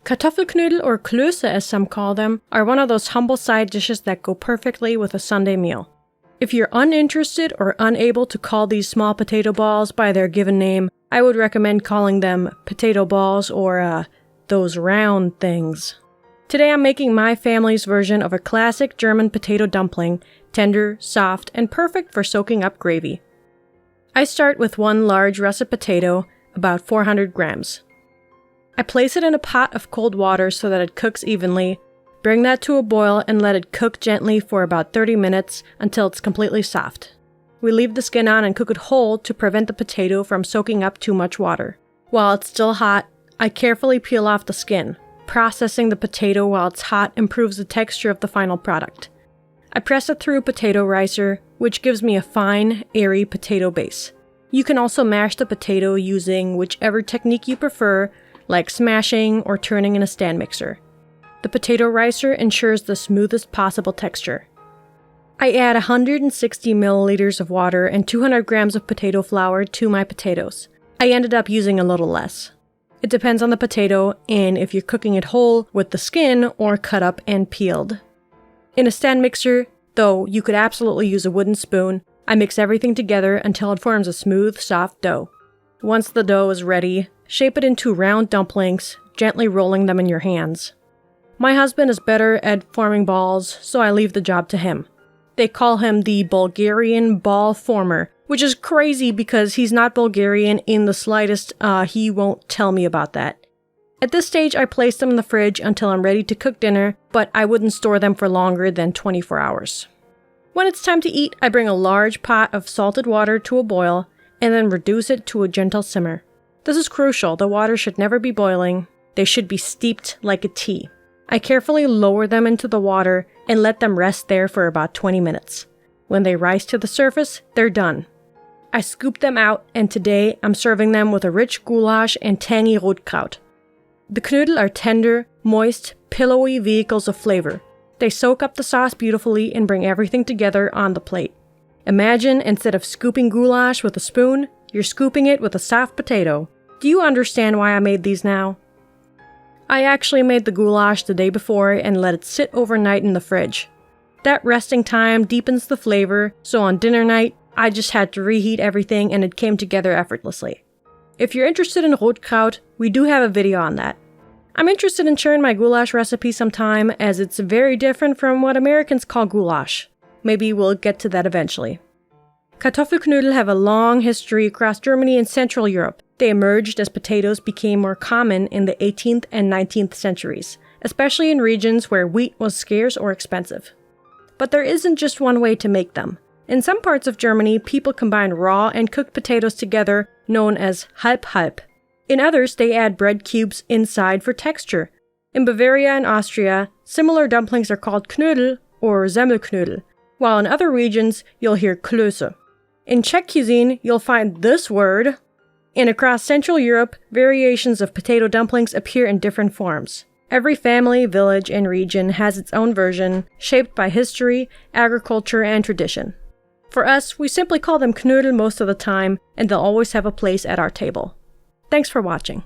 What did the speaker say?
Kartoffelknödel, or Klöße as some call them, are one of those humble side dishes that go perfectly with a Sunday meal. If you're uninterested or unable to call these small potato balls by their given name, I would recommend calling them potato balls or, those round things. Today I'm making my family's version of a classic German potato dumpling, tender, soft, and perfect for soaking up gravy. I start with one large russet potato, about 400 grams. I place it in a pot of cold water so that it cooks evenly, bring that to a boil and let it cook gently for about 30 minutes until it's completely soft. We leave the skin on and cook it whole to prevent the potato from soaking up too much water. While it's still hot, I carefully peel off the skin. Processing the potato while it's hot improves the texture of the final product. I press it through a potato ricer, which gives me a fine, airy potato base. You can also mash the potato using whichever technique you prefer, like smashing or turning in a stand mixer. The potato ricer ensures the smoothest possible texture. I add 160 milliliters of water and 200 grams of potato flour to my potatoes. I ended up using a little less. It depends on the potato and if you're cooking it whole with the skin or cut up and peeled. In a stand mixer, though you could absolutely use a wooden spoon, I mix everything together until it forms a smooth, soft dough. Once the dough is ready, shape it into round dumplings, gently rolling them in your hands. My husband is better at forming balls, so I leave the job to him. They call him the Bulgarian ball former, which is crazy because he's not Bulgarian in the slightest. He won't tell me about that. At this stage, I place them in the fridge until I'm ready to cook dinner, but I wouldn't store them for longer than 24 hours. When it's time to eat, I bring a large pot of salted water to a boil and then reduce it to a gentle simmer. This is crucial. The water should never be boiling. They should be steeped like a tea. I carefully lower them into the water and let them rest there for about 20 minutes. When they rise to the surface, they're done. I scoop them out, and today I'm serving them with a rich goulash and tangy Rotkraut. The knödel are tender, moist, pillowy vehicles of flavor. They soak up the sauce beautifully and bring everything together on the plate. Imagine, instead of scooping goulash with a spoon, you're scooping it with a soft potato. Do you understand why I made these now? I actually made the goulash the day before and let it sit overnight in the fridge. That resting time deepens the flavor, so on dinner night, I just had to reheat everything and it came together effortlessly. If you're interested in Rotkraut, we do have a video on that. I'm interested in sharing my goulash recipe sometime, as it's very different from what Americans call goulash. Maybe we'll get to that eventually. Kartoffelknödel have a long history across Germany and Central Europe. They emerged as potatoes became more common in the 18th and 19th centuries, especially in regions where wheat was scarce or expensive. But there isn't just one way to make them. In some parts of Germany, people combine raw and cooked potatoes together, known as halb-halb. In others, they add bread cubes inside for texture. In Bavaria and Austria, similar dumplings are called Knödel or Semmelknödel, while in other regions, you'll hear Klöße. In Czech cuisine, you'll find this word, and across Central Europe, variations of potato dumplings appear in different forms. Every family, village, and region has its own version, shaped by history, agriculture, and tradition. For us, we simply call them Knödel most of the time, and they'll always have a place at our table. Thanks for watching.